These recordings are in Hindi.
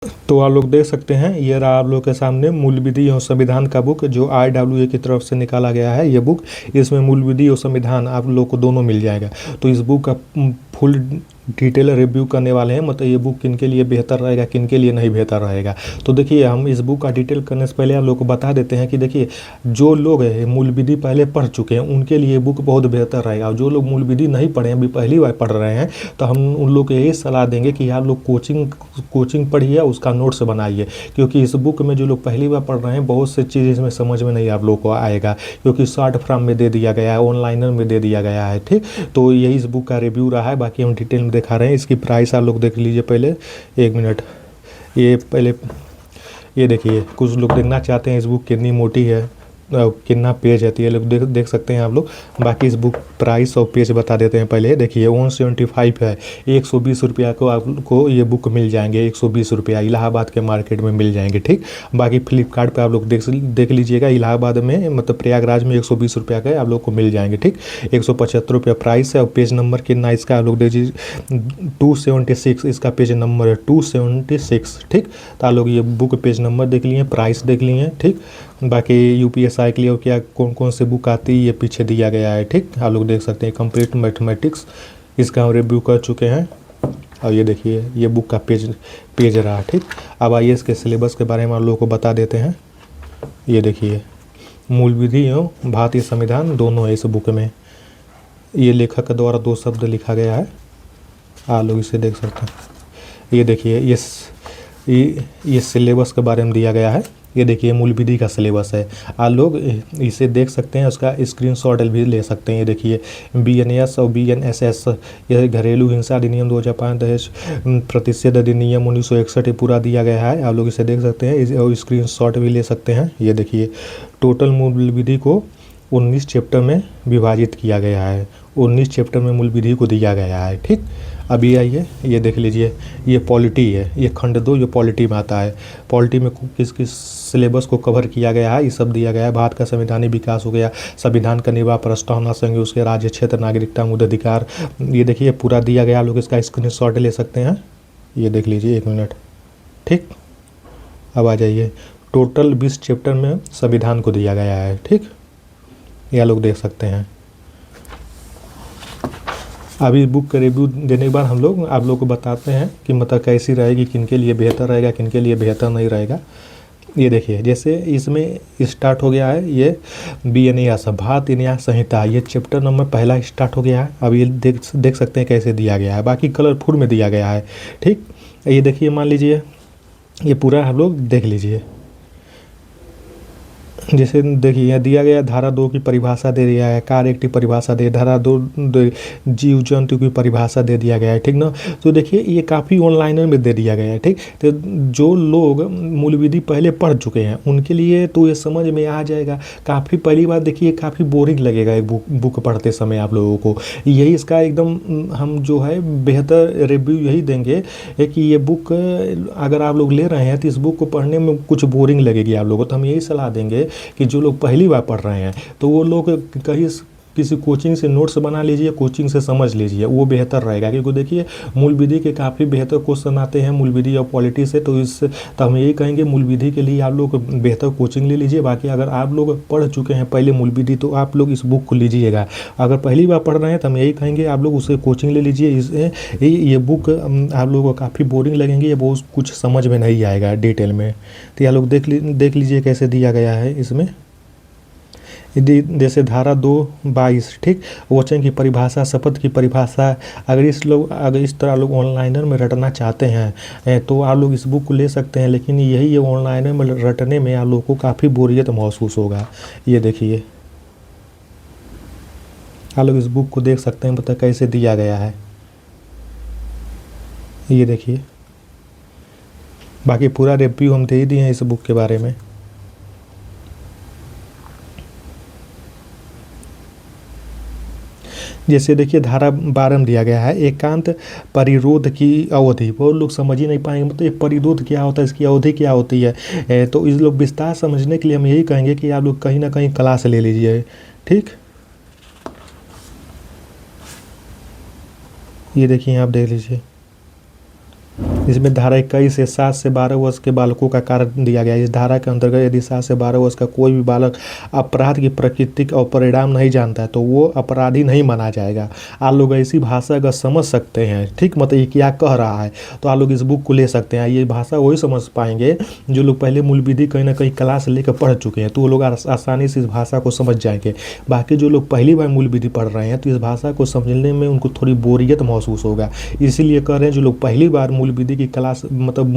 तो आप लोग देख सकते हैं, ये रहा आप लोग के सामने मूल विधि और संविधान का बुक जो IWA की तरफ से निकाला गया है ये बुक। इसमें मूल विधि और संविधान आप लोग को दोनों मिल जाएगा। तो इस बुक का फुल डिटेल रिव्यू करने वाले हैं, मतलब ये बुक किन के लिए बेहतर रहेगा, किन के लिए नहीं बेहतर रहेगा। तो देखिए, हम इस बुक का डिटेल करने से पहले आप लोग को बता देते हैं कि देखिए, जो लोग मूल विधि पहले पढ़ चुके हैं उनके लिए बुक बहुत बेहतर रहेगा। और जो लोग मूल विधि नहीं पढ़े हैं, अभी पहली बार पढ़ रहे हैं, तो हम उन लोग को यही सलाह देंगे कि आप लोग कोचिंग पढ़िए, उसका नोट्स बनाइए। क्योंकि इस बुक में जो लोग पहली बार पढ़ रहे हैं, बहुत से चीज़ इसमें समझ में नहीं आप लोग को आएगा, क्योंकि शॉर्ट फॉर्म में दे दिया गया है, ऑनलाइनर में दे दिया गया है। ठीक, तो यही इस बुक का रिव्यू रहा है। बाकी हम डिटेल में दिखा रहे हैं। इसकी प्राइस आप लोग देख लीजिए पहले, 1 मिनट। ये पहले ये देखिए, कुछ लोग देखना चाहते हैं इस बुक कितनी मोटी है, कितना पेज है, तो ये लोग देख सकते हैं आप लोग। बाकी इस बुक प्राइस और पेज बता देते हैं पहले। देखिए 175 है, 120 रुपया को आपको ये बुक मिल जाएंगे। 120 रुपया इलाहाबाद के मार्केट में मिल जाएंगे। ठीक, बाकी फ्लिपकार्ट पे आप लोग देख लीजिएगा, इलाहाबाद में मतलब प्रयागराज में 120 रुपया का आप लोग को मिल जाएंगे। ठीक, 175 रुपया प्राइस है। और पेज नंबर कितना इसका आप लोग देखिए, 276 इसका पेज नंबर है, 276। ठीक, तो आप लोग ये बुक पेज नंबर देख लिए, प्राइस देख लिए। ठीक, बाकी UPSI के लिए क्या कौन कौन से बुक आती है ये पीछे दिया गया है। ठीक, आप लोग देख सकते हैं। कंप्लीट मैथमेटिक्स इसका हम रिव्यू कर चुके हैं। और ये देखिए, ये बुक का पेज रहा। ठीक, अब आइए इसके सिलेबस के बारे में आप लोगों को बता देते हैं। ये देखिए, मूल विधि एवं भारतीय संविधान दोनों है इस बुक में। ये लेखक के द्वारा 2 शब्द लिखा गया है, आप लोग इसे देख सकते हैं। ये देखिए, ये सिलेबस के बारे में दिया गया है। ये देखिए, मूल विधि का सिलेबस है। आप लोग इसे देख सकते हैं, उसका स्क्रीनशॉट भी ले सकते हैं। ये देखिए, BNS और BNSS, यह घरेलू हिंसा अधिनियम 2005, दहेज प्रतिषेध अधिनियम 1961 ये पूरा दिया गया है। आप लोग इसे देख सकते हैं और स्क्रीनशॉट भी ले सकते हैं। ये देखिए, टोटल मूल विधि को 19 चैप्टर में विभाजित किया गया है। 19 चैप्टर में मूल विधि को दिया गया है। ठीक, अभी आइए ये देख लीजिए, ये पॉलिटी है, ये खंड 2 ये पॉलिटी में आता है। पॉलिटी में किस किस सिलेबस को कवर किया गया है ये सब दिया गया है। भारत का संवैधानिक विकास हो गया, संविधान का निर्वाह प्रस्तावना संघ, उसके राज्य क्षेत्र, नागरिकता, मौलिकाधिकार, ये देखिए पूरा दिया गया। आप लोग इसका स्क्रीनशॉट ले सकते हैं। ये देख लीजिए, 1 मिनट। ठीक, अब आ जाइए, टोटल 20 चैप्टर में संविधान को दिया गया है। ठीक, ये लोग देख सकते हैं। अभी बुक का रिव्यू देने के बाद हम लोग आप लोग को बताते हैं कि मतलब कैसी रहेगी, किन के लिए बेहतर रहेगा, किन के लिए बेहतर नहीं रहेगा। ये देखिए, जैसे इसमें स्टार्ट हो गया है ये BNS भारत न्याय संहिता, ये चैप्टर नंबर पहला स्टार्ट हो गया है। अब ये देख सकते हैं कैसे दिया गया है, बाकी कलरफुल में दिया गया है। ठीक, ये देखिए, मान लीजिए ये पूरा हम लोग देख लीजिए। जैसे देखिए, यहाँ दिया गया धारा 2 की परिभाषा दे दिया है, कार्य की परिभाषा दे, धारा 2 जीव जंतु की परिभाषा दे दिया गया है। ठीक ना, तो देखिए ये काफ़ी ऑनलाइनर में दे दिया गया है। ठीक, तो जो लोग मूल विधि पहले पढ़ चुके हैं उनके लिए तो ये समझ में आ जाएगा। काफ़ी पहली बार देखिए, काफ़ी बोरिंग लगेगा एक बुक पढ़ते समय आप लोगों को। यही इसका एकदम हम जो है बेहतर रिव्यू यही देंगे कि ये बुक अगर आप लोग ले रहे हैं तो इस बुक को पढ़ने में कुछ बोरिंग लगेगी आप लोगों को। तो हम यही सलाह देंगे कि जो लोग पहली बार पढ़ रहे हैं तो वो लोग कहीं किसी कोचिंग से नोट्स बना लीजिए, कोचिंग से समझ लीजिए, वो बेहतर रहेगा। क्योंकि देखिए, मूल विधि के काफ़ी बेहतर क्वेश्चन आते हैं मूल विधि और पॉलिटी से। तो हम यही कहेंगे, मूल विधि के लिए आप लोग बेहतर कोचिंग ले लीजिए। बाकी अगर आप लोग पढ़ चुके हैं पहले मूल विधि तो आप लोग इस बुक को लीजिएगा। अगर पहली बार पढ़ रहे हैं तो हम यही कहेंगे आप लोग उसे कोचिंग ले लीजिए। ये बुक आप लोगों को काफ़ी बोरिंग लगेंगे, ये बहुत कुछ समझ में नहीं आएगा डिटेल में। तो ये लोग देख लीजिए कैसे दिया गया है इसमें। जैसे धारा 2(22), ठीक, वचन की परिभाषा, शपथ की परिभाषा। अगर इस तरह लोग ऑनलाइनर में रटना चाहते हैं तो आप लोग इस बुक को ले सकते हैं। लेकिन यही ऑनलाइनर में रटने में आप लोग को काफ़ी बोरियत महसूस होगा। ये देखिए, आप लोग इस बुक को देख सकते हैं, पता कैसे दिया गया है। ये देखिए, बाकी पूरा रिव्यू हम दे ही दिए हैं इस बुक के बारे में। जैसे देखिए, धारा 12 में दिया गया है, एकांत परिरोध की अवधि। बहुत लोग समझ ही नहीं पाएंगे मतलब ये परिरोध क्या होता है, इसकी अवधि क्या होती है। तो इस लोग विस्तार समझने के लिए हम यही कहेंगे कि आप लोग कहीं ना कहीं क्लास ले लीजिए। ठीक, ये देखिए, आप देख लीजिए। इसमें धारा 21 से 7 से 12 वर्ष के बालकों का कारण दिया गया है। इस धारा के अंतर्गत यदि 7 से 12 वर्ष का कोई भी बालक अपराध की प्रकृति और परिणाम नहीं जानता है तो वो अपराधी नहीं माना जाएगा। आप लोग ऐसी भाषा अगर समझ सकते हैं, ठीक, मतलब ये क्या कह रहा है, तो आप लोग इस बुक को ले सकते हैं। ये भाषा वही समझ पाएंगे जो लोग पहले मूल विधि कहीं ना कहीं क्लास लेकर पढ़ चुके हैं, तो वो लोग आसानी से इस भाषा को समझ जाएंगे। बाकी जो लोग पहली बार मूल विधि पढ़ रहे हैं तो इस भाषा को समझने में उनको थोड़ी बोरियत महसूस होगा। इसीलिए कह रहे हैं जो लोग पहली बार मूल विधि की क्लास मतलब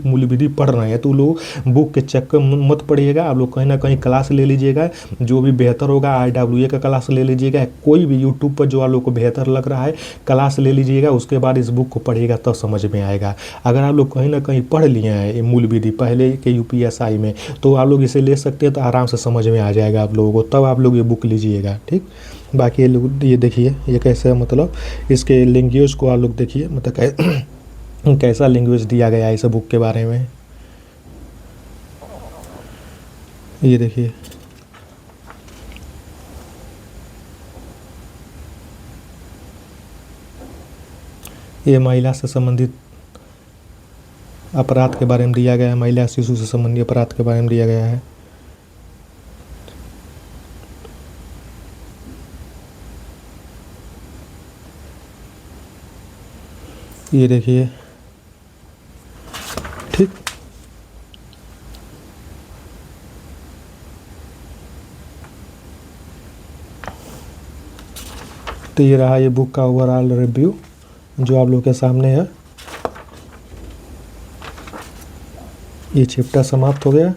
मूल विधि पढ़ रहे हैं तो लोग बुक के चक्कर मत पड़िएगा। आप लोग कहीं ना कहीं क्लास ले लीजिएगा, जो भी बेहतर होगा IWA का क्लास ले लीजिएगा, कोई भी यूट्यूब पर जो आप लोग को बेहतर लग रहा है क्लास ले लीजिएगा, उसके बाद इस बुक को पढ़िएगा तब समझ में आएगा। अगर आप लोग कहीं ना कहीं पढ़ लिए हैं ये मूल विधि पहले के UPSI में तो आप लोग इसे ले सकते हैं, तो आराम से समझ में आ जाएगा आप लोगों को, तब आप लोग ये बुक लीजिएगा, ठीक। बाकी ये देखिए ये कैसे मतलब इसके लैंग्वेज को आप लोग देखिए, मतलब कैसा लैंग्वेज दिया गया है इस बुक के बारे में। ये देखिए ये महिला से संबंधित अपराध के बारे में दिया गया है, महिला शिशु से संबंधित अपराध के बारे में दिया गया है। ये देखिए, ठीक। तो ये रहा ये बुक का ओवरऑल रिव्यू जो आप लोग के सामने है। ये चैप्टर समाप्त हो गया।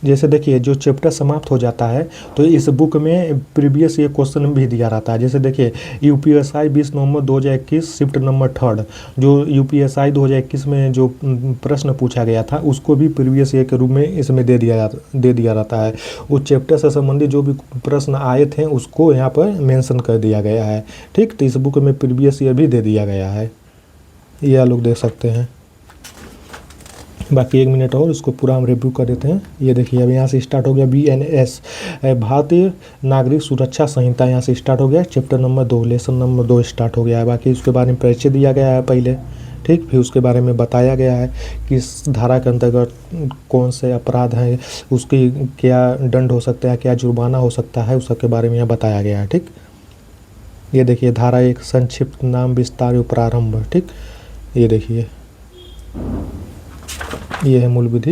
जैसे देखिए जो चैप्टर समाप्त हो जाता है तो इस बुक में प्रीवियस ये क्वेश्चन भी दिया रहता है। जैसे देखिए UPSI 20 नवंबर 2021 शिफ्ट नंबर 3 जो UPSI 2021 में जो प्रश्न पूछा गया था उसको भी प्रीवियस ईयर के रूप में इसमें दे दिया रहता है। उस चैप्टर से संबंधित जो भी प्रश्न आए थे उसको यहाँ पर मेंशन कर दिया गया है, ठीक। तो इस बुक में प्रीवियस ईयर भी दे दिया गया है, ये आप लोग देख सकते हैं। बाकी 1 मिनट और इसको पूरा हम रिव्यू कर देते हैं। ये देखिए अब यहाँ से स्टार्ट हो गया BNS भारतीय नागरिक सुरक्षा संहिता, यहाँ से स्टार्ट हो गया chapter number 2 lesson number 2 start हो गया है। बाकी उसके बारे में परिचय दिया गया है पहले, ठीक। फिर उसके बारे में बताया गया है कि इस धारा के अंतर्गत कौन से अपराध हैं, उसकी क्या दंड हो सकता है, क्या जुर्माना हो सकता है, उस सब के बारे में यहाँ बताया गया है, ठीक। ये देखिए धारा 1 संक्षिप्त नाम विस्तार प्रारंभ, ठीक। ये देखिए ये है मूल विधि।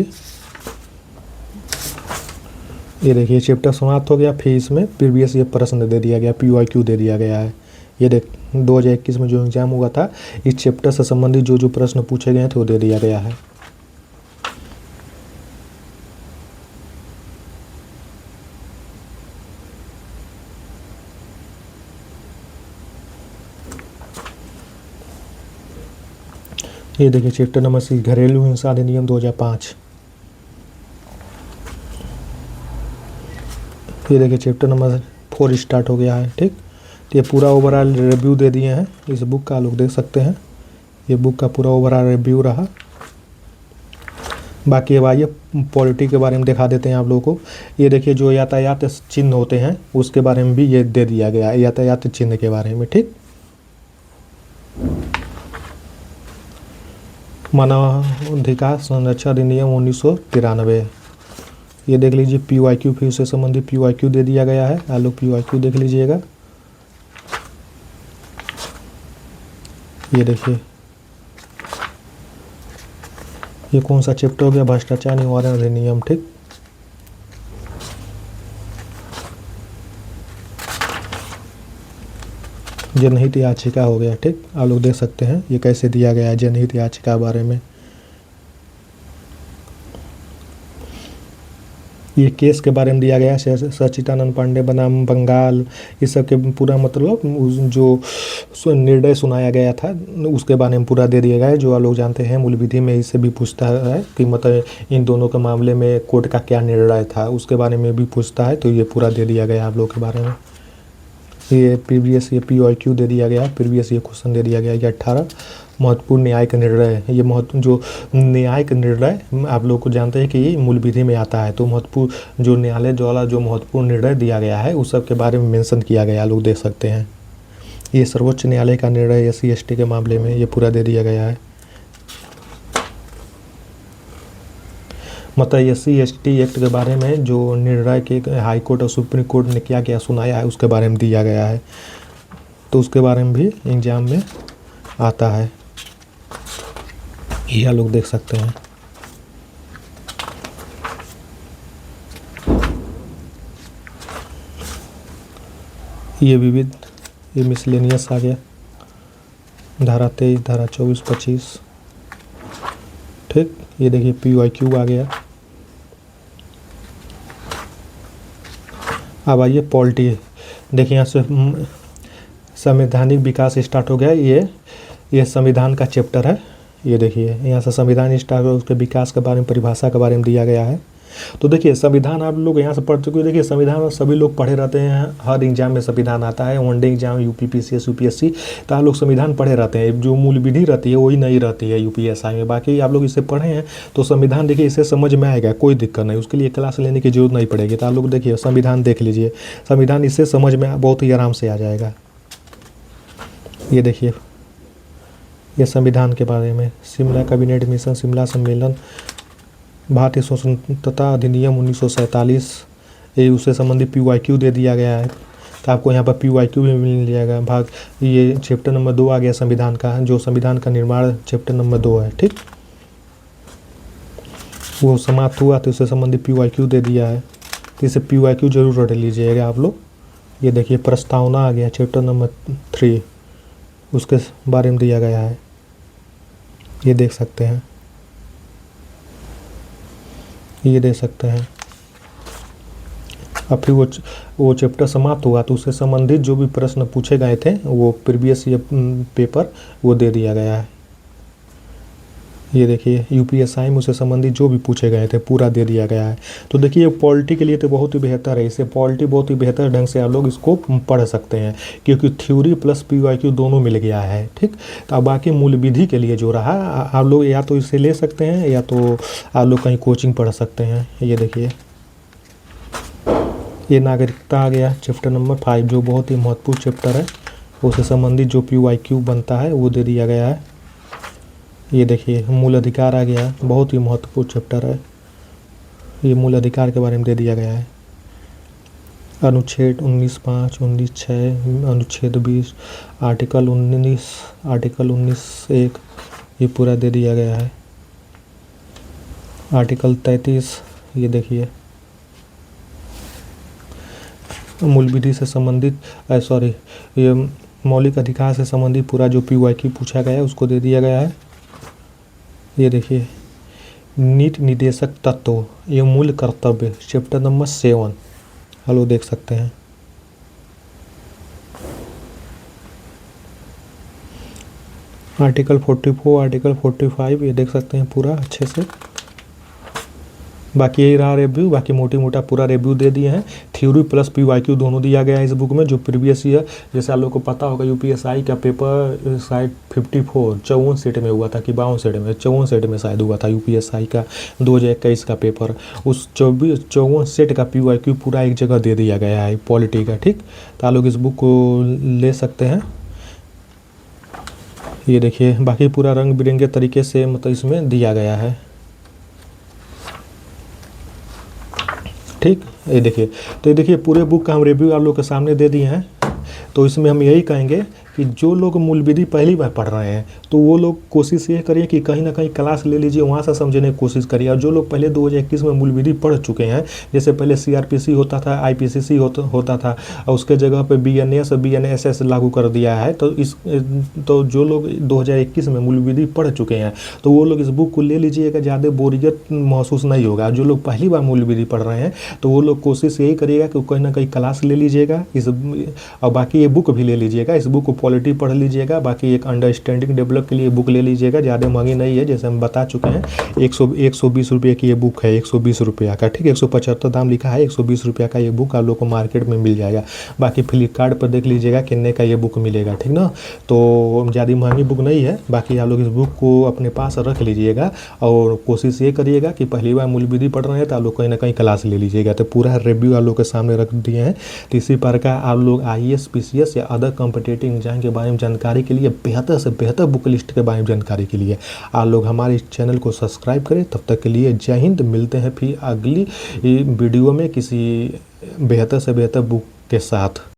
ये देखिए चैप्टर समाप्त हो गया। फिर इसमें प्रीवियस ये प्रश्न दे दिया गया, PYQ दे दिया गया है। ये देख 2021 में जो एग्जाम हुआ था इस चैप्टर से संबंधित जो प्रश्न पूछे गए थे वो दे दिया गया है। ये देखिए चैप्टर नंबर 6 घरेलू हिंसा अधिनियम 2005। ये देखिए चैप्टर नंबर 4 स्टार्ट हो गया है, ठीक। तो ये पूरा ओवरऑल रिव्यू दे दिए हैं इस बुक का, लोग देख सकते हैं। ये बुक का पूरा ओवरऑल रिव्यू रहा। बाकी अब आइए पॉलिटी के बारे में दिखा देते हैं आप लोगों को। ये देखिए जो यातायात चिन्ह होते हैं उसके बारे में भी ये दे दिया गया है, यातायात चिन्ह के बारे में, ठीक। मानवाधिकार संरक्षण अधिनियम 1993। ये देख लीजिए PYQ, फिर उससे संबंधित PYQ दे दिया गया है, आप लोग PYQ देख लीजिएगा। ये देखिए ये कौन सा चैप्टर हो गया, भ्रष्टाचार निवारण अधिनियम, ठीक। जनहित याचिका हो गया, ठीक। आप लोग देख सकते हैं ये कैसे दिया गया है जनहित याचिका बारे में। ये केस के बारे में दिया गया है, सच्चिदानंद पांडे बनाम बंगाल, इस सब के पूरा मतलब जो निर्णय सुनाया गया था उसके बारे में पूरा दे दिया गया है। जो आप लोग जानते हैं मूल विधि में इससे भी पूछता है कि मतलब इन दोनों के मामले में कोर्ट का क्या निर्णय था, उसके बारे में भी पूछता है। तो ये पूरा दे दिया गया आप लोग के बारे में। ये प्रीवियस ये PYQ दे दिया गया, प्रीवियस ये क्वेश्चन दे दिया गया। ये 18 महत्वपूर्ण न्यायिक निर्णय, ये जो न्यायिक निर्णय आप लोग को जानते हैं कि ये मूल विधि में आता है। तो महत्वपूर्ण जो न्यायालय द्वारा जो महत्वपूर्ण निर्णय दिया गया है उस सब के बारे में मेंशन किया गया, लोग देख सकते हैं। ये सर्वोच्च न्यायालय का निर्णय SC ST के मामले में ये पूरा दे दिया गया है। मतलब SC/ST एक्ट के बारे में जो निर्णय के हाई कोर्ट और सुप्रीम कोर्ट ने क्या क्या सुनाया है उसके बारे में दिया गया है, तो उसके बारे में भी एग्जाम में आता है, यह लोग देख सकते हैं। ये विविध, ये मिसलेनियस आ गया, धारा 23, धारा 24, 25, ठीक। ये देखिए PYQ आ गया। अब आइए पॉलिटी, देखिए यहाँ से संवैधानिक विकास स्टार्ट हो गया। ये संविधान का चैप्टर है। ये देखिए यहाँ से संविधान स्टार्ट हो, उसके विकास के बारे में, परिभाषा के बारे में दिया गया है। तो देखिए संविधान आप लोग यहाँ से पढ़ चुके हो। देखिए संविधान सभी लोग पढ़े रहते हैं, हर एग्जाम में संविधान आता है, वनडे एग्जाम, UPPCS UPSC, तो आप लोग संविधान पढ़े रहते हैं। जो मूल विधि रहती है वही नहीं रहती है UPSI में। बाकी आप लोग इसे पढ़े हैं तो संविधान देखिए इसे समझ में आएगा, कोई दिक्कत नहीं, उसके लिए क्लास लेने की जरूरत नहीं पड़ेगी। तो आप लोग देखिए संविधान देख लीजिए, संविधान इससे समझ में बहुत ही आराम से आ जाएगा। ये देखिए ये संविधान के बारे में, शिमला कैबिनेट मिशन, शिमला सम्मेलन, भारतीय स्वतंत्रता अधिनियम 1947, ये उससे संबंधित PYQ दे दिया गया है। तो आपको यहाँ पर PYQ भी मिल जाएगा। भाग ये चैप्टर नंबर 2 आ गया संविधान का, जो संविधान का निर्माण चैप्टर नंबर 2 है, ठीक। वो समाप्त हुआ तो उससे संबंधित PYQ दे दिया है, तो इसे PYQ जरूर रट लीजिएगा आप लोग। ये देखिए प्रस्तावना आ गया चैप्टर नंबर 3, उसके बारे में दिया गया है, ये देख सकते हैं, ये दे सकते हैं। अब फिर वो चैप्टर समाप्त हुआ तो उससे संबंधित जो भी प्रश्न पूछे गए थे वो प्रीवियस ईयर पेपर वो दे दिया गया है। ये देखिए UPSI में उससे संबंधित जो भी पूछे गए थे पूरा दे दिया गया है। तो देखिए पॉलिटी के लिए तो बहुत ही बेहतर है, इसे पॉलिटी बहुत ही बेहतर ढंग से आप लोग इसको पढ़ सकते हैं, क्योंकि थ्योरी प्लस PYQ दोनों मिल गया है, ठीक। तो अब बाकी मूल विधि के लिए जो रहा आप लोग या तो इसे ले सकते हैं या तो आप लोग कहीं कोचिंग पढ़ सकते हैं। ये देखिए ये नागरिकता आ गया चैप्टर नंबर 5, जो बहुत ही महत्वपूर्ण चैप्टर है, उससे संबंधित जो PYQ बनता है वो दे दिया गया है। ये देखिए मूल अधिकार आ गया, बहुत ही महत्वपूर्ण चैप्टर है, ये मूल अधिकार के बारे में दे दिया गया है। अनुच्छेद 19(5), 19(6), अनुच्छेद 20, आर्टिकल 19, आर्टिकल 19(1), ये पूरा दे दिया गया है। आर्टिकल 33, ये देखिए मूल विधि से संबंधित ये मौलिक अधिकार से संबंधित पूरा जो PYQ पूछा गया है उसको दे दिया गया है। ये देखिए नीति निर्देशक तत्व, ये मूल कर्तव्य चैप्टर नंबर 7, हेलो देख सकते हैं। आर्टिकल 44, आर्टिकल 45, ये देख सकते हैं पूरा अच्छे से। बाकी यही रहा रिव्यू, बाकी मोटी मोटा पूरा रिव्यू दे दिए हैं। थ्योरी प्लस PYQ दोनों दिया गया है इस बुक में, जो प्रीवियस ईयर जैसे आप लोग को पता होगा UPSI का पेपर शायद 54 54 सेट में हुआ था कि 52 सेट में, 54 सेट में शायद हुआ था UPSI का 2021 का पेपर, उस 54 सेट का PYQ पूरा एक जगह दे दिया गया है पॉलिटी का, ठीक। तो आप लोग इस बुक को ले सकते हैं। ये देखिए बाकी पूरा रंग बिरंगे तरीके से मतलब इसमें दिया गया है, ठीक। ये देखिए, तो ये देखिए पूरे बुक का हम रिव्यू आप लोग के सामने दे दिए हैं। तो इसमें हम यही कहेंगे कि जो लोग मूल विधि पहली बार पढ़ रहे हैं तो वो लोग कोशिश ये करिए कि कहीं ना कहीं क्लास ले लीजिए, वहाँ से समझने की कोशिश करिए। और जो लोग पहले 2021 में मूल विधि पढ़ चुके हैं, जैसे पहले CRPC होता था, IPCC होता था, और उसके जगह पे BNS और BNSS लागू कर दिया है, तो जो लोग 2021 में मूल विधि पढ़ चुके हैं तो वो लोग इस बुक को ले लीजिएगा, ज़्यादा बोरियत महसूस नहीं होगा। जो लोग पहली बार मूल विधि पढ़ रहे हैं तो वो लोग कोशिश यही करिएगा कि कहीं ना कहीं क्लास ले लीजिएगा और बाकी ये बुक भी ले लीजिएगा। इस बुक को पॉलिटी पढ़ लीजिएगा, बाकी एक अंडरस्टैंडिंग डेवलप के लिए बुक ले लीजिएगा, ज़्यादा महंगी नहीं है, जैसे हम बता चुके हैं। 120 रुपये की ये बुक है, 120 रुपये का, ठीक है। 175 दाम लिखा है, 120 रुपये का ये बुक आप लोग को मार्केट में मिल जाएगा। बाकी फ्लिपकार्ट पर देख लीजिएगा कितने का ये बुक मिलेगा, ठीक ना। तो ज़्यादा महंगी बुक नहीं है। बाकी आप लोग इस बुक को अपने पास रख लीजिएगा और कोशिश ये करिएगा कि पहली बार मूल विधि पढ़ रहे हैं तो आप लोग कहीं ना कहीं क्लास ले लीजिएगा। तो पूरा रिव्यू आप लोग के सामने रख दिए हैं। तो इसी प्रकार आप लोग IAS PCS या अदर कॉम्पिटिटिव एग्जाम चाहें के बारे में जानकारी के लिए, बेहतर से बेहतर बुक लिस्ट के बारे में जानकारी के लिए आप लोग हमारे इस चैनल को सब्सक्राइब करें। तब तक के लिए जय हिंद। मिलते हैं फिर अगली वीडियो में किसी बेहतर से बेहतर बुक के साथ।